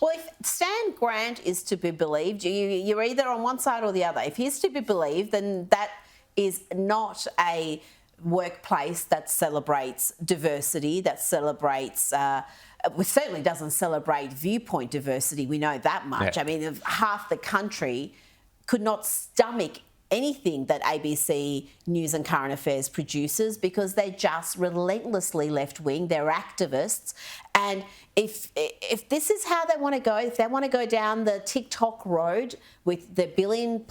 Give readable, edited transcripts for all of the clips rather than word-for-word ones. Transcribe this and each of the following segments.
Well, if Stan Grant is to be believed, you're either on one side or the other. If he's to be believed, then that is not a workplace that celebrates diversity, that celebrates, certainly doesn't celebrate viewpoint diversity. We know that much. Yeah. I mean, if half the country could not stomach anything that ABC News and Current Affairs produces because they're just relentlessly left-wing. They're activists. And if this is how they want to go, if they want to go down the TikTok road with the $1 billion+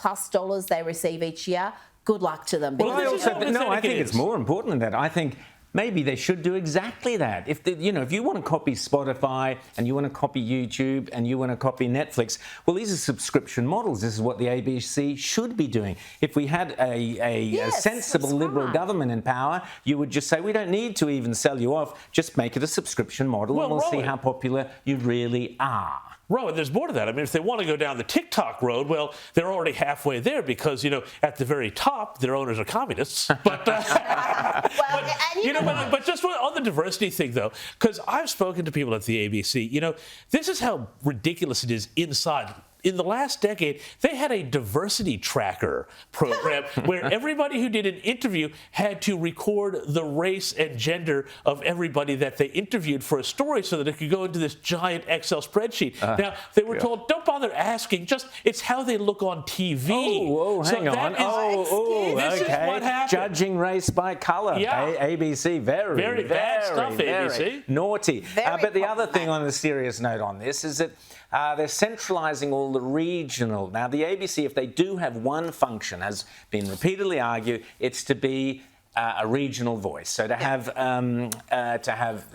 they receive each year, good luck to them. Well, I think it's more important than that. I think maybe they should do exactly that. If you want to copy Spotify and you want to copy YouTube and you want to copy Netflix, well, these are subscription models. This is what the ABC should be doing. If we had a sensible Liberal government in power, you would just say, we don't need to even sell you off. Just make it a subscription model and we'll see how popular you really are. Rowan, there's more to that. I mean, if they want to go down the TikTok road, well, they're already halfway there because, at the very top, their owners are communists. But, but just on the diversity thing, though, because I've spoken to people at the ABC, this is how ridiculous it is inside. In the last decade, they had a diversity tracker program where everybody who did an interview had to record the race and gender of everybody that they interviewed for a story so that it could go into this giant Excel spreadsheet. Now, they were told, don't bother asking, just it's how they look on TV. Hang on. This is what happened. Judging race by colour. Yeah. ABC, very bad stuff, ABC. Naughty. But the other thing on a serious note on this is that they're centralising all the regional. Now, the ABC, if they do have one function, has been repeatedly argued, it's to be a regional voice. So to have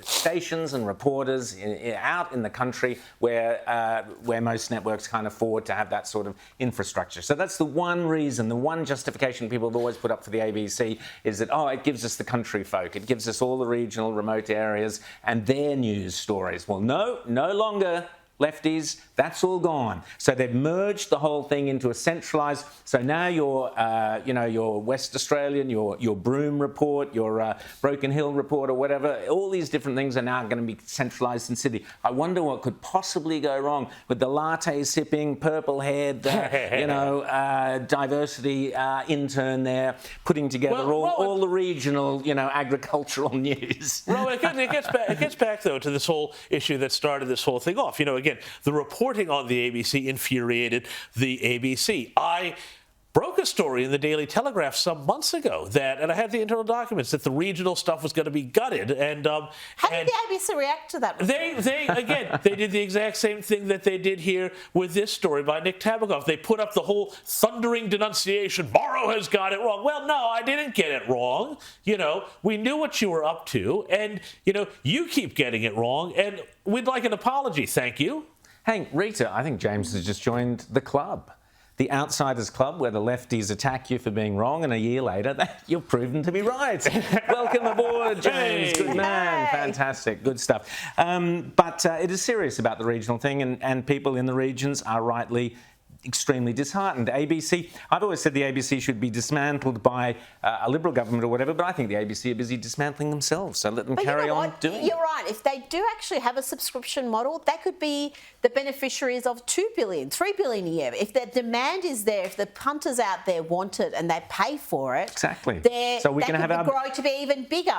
stations and reporters out in the country where most networks can't afford to have that sort of infrastructure. So that's the one reason, the one justification people have always put up for the ABC is that, it gives us the country folk. It gives us all the regional remote areas and their news stories. Well, no longer. Lefties, that's all gone. So they've merged the whole thing into a centralised. So now your West Australian, your Broome report, your Broken Hill report, or whatever. All these different things are now going to be centralised in Sydney. I wonder what could possibly go wrong with the latte sipping, purple-haired, diversity intern there, putting together all the regional, agricultural news. Well, it gets back though to this whole issue that started this whole thing off. Again, the reporting on the ABC infuriated the ABC. I broke a story in the Daily Telegraph some months ago and I had the internal documents, that the regional stuff was going to be gutted. And how did the ABC react to that? They did the exact same thing that they did here with this story by Nick Tabakoff. They put up the whole thundering denunciation. Morrow has got it wrong. Well, no, I didn't get it wrong. We knew what you were up to, and you keep getting it wrong, and we'd like an apology. Thank you. Hey, Rita, I think James has just joined the club. The Outsiders Club, where the lefties attack you for being wrong, and a year later, you're proven to be right. Welcome aboard, James. Good man. Fantastic. Good stuff. But it is serious about the regional thing, and people in the regions are rightly extremely disheartened. ABC, I've always said the ABC should be dismantled by a Liberal government or whatever, but I think the ABC are busy dismantling themselves, so let them carry on doing it. You're right. If they do actually have a subscription model, they could be the beneficiaries of $2 billion, $3 billion a year. If the demand is there, if the punters out there want it and they pay for it, exactly. so we can have grow to be even bigger.